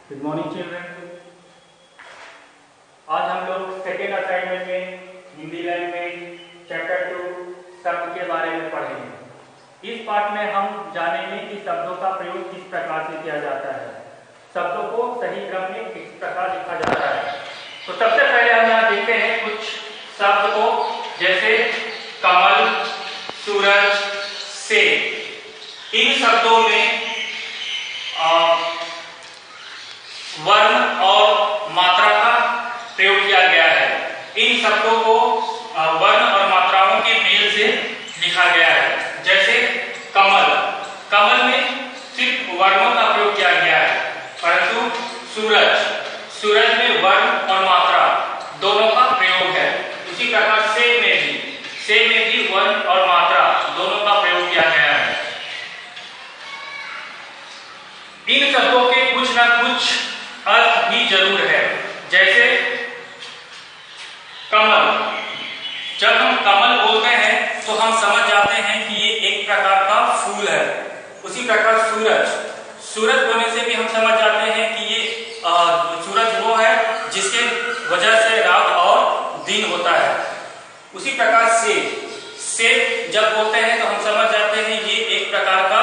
Good morning children. आज हम लोग सेकेंड असाइनमेंट में हिंदी लैंग्वेज चैप्टर 2 शब्द के बारे में पढ़ेंगे। इस पाठ में हम जानेंगे कि शब्दों का प्रयोग किस प्रकार से किया जाता है, शब्दों को सही क्रम में किस प्रकार लिखा जाता है। तो सबसे पहले हम यहाँ देखते हैं कुछ शब्द को, जैसे कमल, सूरज, से। इन शब्दों में वर्ण और मात्रा का प्रयोग किया गया है। इन शब्दों को वर्ण और मात्राओं के मेल से लिखा गया है। जैसे कमल, कमल में सिर्फ वर्णों का प्रयोग किया गया है, परंतु सूरज, सूरज में वर्ण और मात्रा दोनों का प्रयोग है। उसी प्रकार से में भी वर्ण और मात्रा दोनों का प्रयोग किया गया है। इन शब्दों के कुछ ना कुछ अर्थ भी जरूर है। जैसे कमल, जब हम कमल बोलते हैं तो हम समझ जाते हैं कि ये एक प्रकार का फूल है। उसी प्रकार सूरज, सूरज बोलने से भी हम समझ जाते हैं कि ये सूरज वो है जिसके वजह से रात और दिन होता है। उसी प्रकार से जब बोलते हैं तो हम समझ जाते हैं ये एक प्रकार का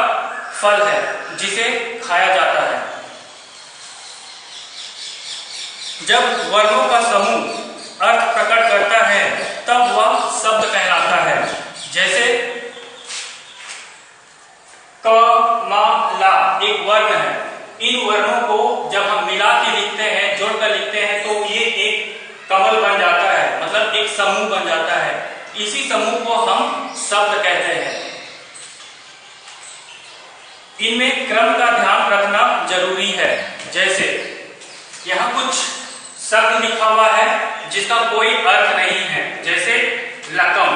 फल है जिसे खाया जाता है। जब वर्णों का समूह अर्थ प्रकट करता है तब वह शब्द कहलाता है। जैसे क, म, ला एक वर्ण है। इन वर्णों को जब हम मिला के लिखते हैं, जोड़कर लिखते हैं, तो ये एक कमल बन जाता है, मतलब एक समूह बन जाता है। इसी समूह को हम शब्द कहते हैं। इनमें क्रम का ध्यान रखना जरूरी है। जैसे यहाँ कुछ शब्द लिखा हुआ है जिसका कोई अर्थ नहीं है। जैसे लकम,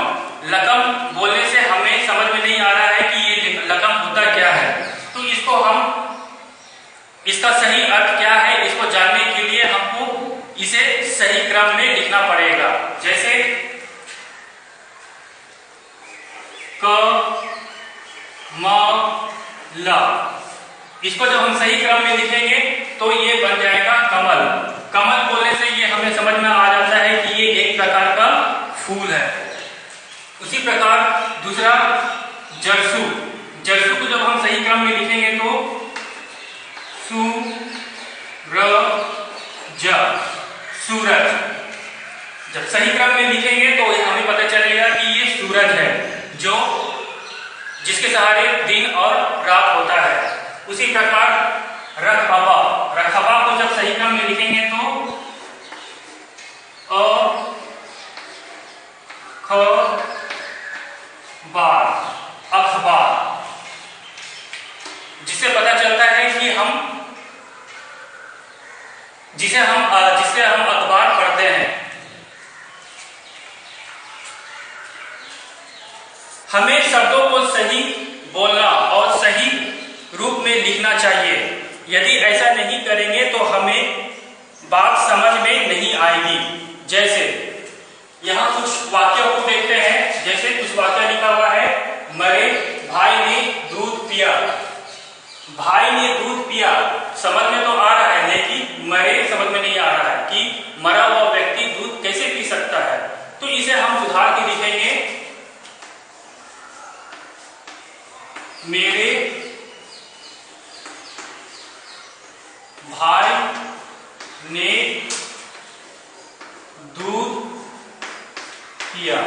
लकम बोलने से हमें समझ में नहीं आ रहा है कि ये लकम होता क्या है। तो इसको हम, इसका सही अर्थ क्या है, इसको जानने के लिए हमको इसे सही क्रम में लिखना पड़ेगा। जैसे क, म, ला, इसको जब हम सही क्रम में लिखेंगे तो ये बन जाएगा कमल। कमल बोलने से ये हमें समझ में आ जाता है कि ये एक प्रकार का फूल है। उसी प्रकार दूसरा जरसू, जरसू को जब हम सही क्रम में लिखेंगे तो सू र ज, सूरज। जब सही क्रम में लिखेंगे तो हमें पता चलेगा कि ये सूरज है जो जिसके सहारे दिन और रात होता है। उसी प्रकार रखबा, रखबा को जब सही क्रम में लिखेंगे तो अखबार, अखबार, जिससे पता चलता है कि जिसे हम अखबार पढ़ते हैं। हमें शब्दों को सही बोलना और सही रूप में लिखना चाहिए। यदि ऐसा नहीं करेंगे तो हमें बात समझ में नहीं आएगी। जैसे यहाँ कुछ वाक्यों को देखते हैं। जैसे कुछ वाक्य लिखा हुआ है, मरे भाई ने दूध पिया। भाई ने दूध पिया समझ में तो आ रहा है, लेकिन मरे समझ में नहीं आ रहा है कि मरा हुआ व्यक्ति दूध कैसे पी सकता है। तो इसे हम सुधार के लिखेंगे, मेरे भाई ने दूध पिया।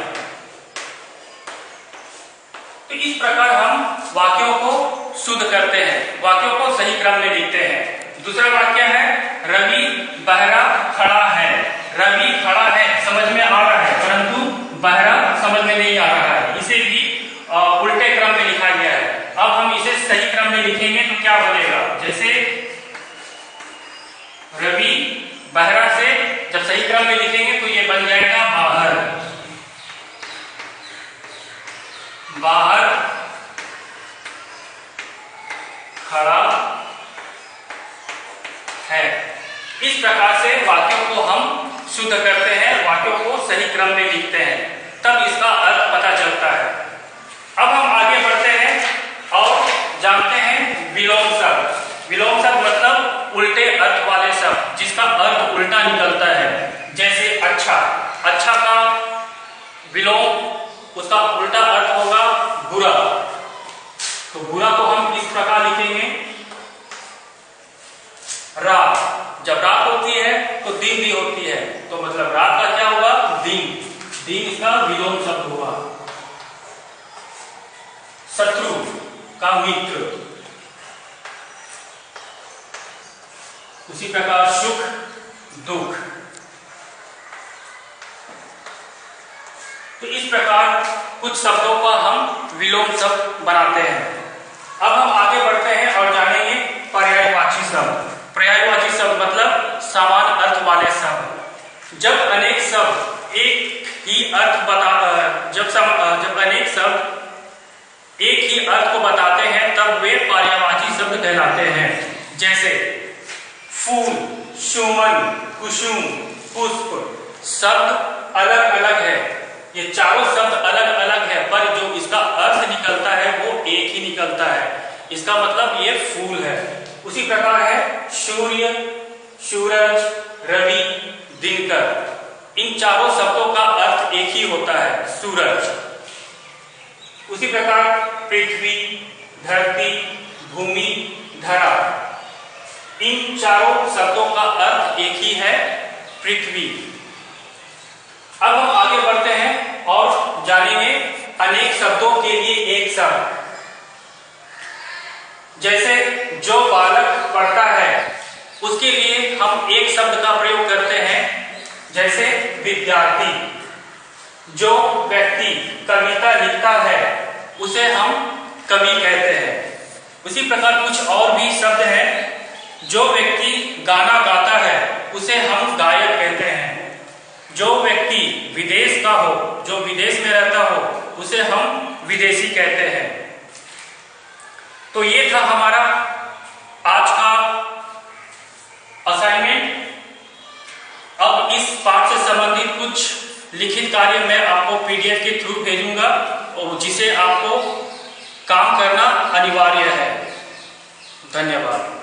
तो इस प्रकार हम वाक्यों को शुद्ध करते हैं, वाक्यों को सही क्रम में लिखते हैं। दूसरा वाक्य है, रवि बहरा खड़ा है। रवि खड़ा है समझ में आ रहा है, परंतु बहरा समझ में नहीं आ रहा है। इसे भी उल्टे क्रम में लिखा गया है। अब हम इसे सही क्रम में लिखेंगे तो क्या बनेगा। जैसे रवि बहरा से जब सही क्रम में लिखेंगे तो ये बन जाएगा बाहर, बाहर खड़ा है। इस प्रकार से वाक्यों को हम शुद्ध करते हैं, वाक्यों को सही क्रम में लिखते हैं, तब इसका अर्थ पता चलता है। अब हम आगे बढ़ते हैं और जानते हैं विलोम शब्द। विलोम शब्द मतलब उल्टे अर्थ वाला विलोम, उसका उल्टा अर्थ होगा बुरा। तो बुरा को हम इस प्रकार लिखेंगे, रात। जब रात होती है तो दिन भी होती है, तो मतलब रात का क्या होगा, दिन। दिन इसका विलोम शब्द हुआ। शत्रु का मित्र, उसी प्रकार सुख दुख। तो इस प्रकार कुछ शब्दों का हम विलोम शब्द बनाते हैं। अब हम आगे बढ़ते हैं और जानेंगे पर्यायवाची शब्द। पर्यायवाची शब्द मतलब समान अर्थ वाले शब्द। जब अनेक शब्द एक ही अर्थ जब अनेक शब्द एक ही अर्थ को बताते हैं तब वे पर्यायवाची शब्द कहलाते हैं। जैसे फूल, सुमन, कुसुम, पुष्प। शब्द अलग अलग है, ये चारों शब्द अलग अलग है, पर जो इसका अर्थ निकलता है वो एक ही निकलता है। इसका मतलब ये फूल है। उसी प्रकार है सूर्य, सूरज, रवि, दिनकर। इन चारों शब्दों का अर्थ एक ही होता है, सूरज। उसी प्रकार पृथ्वी, धरती, भूमि, धरा। इन चारों शब्दों का अर्थ एक ही है, पृथ्वी। अब हम आगे बढ़ते हैं और जानेंगे अनेक शब्दों के लिए एक शब्द। जैसे जो बालक पढ़ता है उसके लिए हम एक शब्द का प्रयोग करते हैं, जैसे विद्यार्थी। जो व्यक्ति कविता लिखता है उसे हम कवि कहते हैं। उसी प्रकार कुछ और भी शब्द हैं। जो व्यक्ति गाना गाता है उसे हम गायक कहते हैं। जो व्यक्ति विदेश का हो, जो विदेश में रहता हो, उसे हम विदेशी कहते हैं। तो ये था हमारा आज का असाइनमेंट। अब इस पाठ से संबंधित कुछ लिखित कार्य मैं आपको पीडीएफ के थ्रू भेजूंगा और जिसे आपको काम करना अनिवार्य है। धन्यवाद।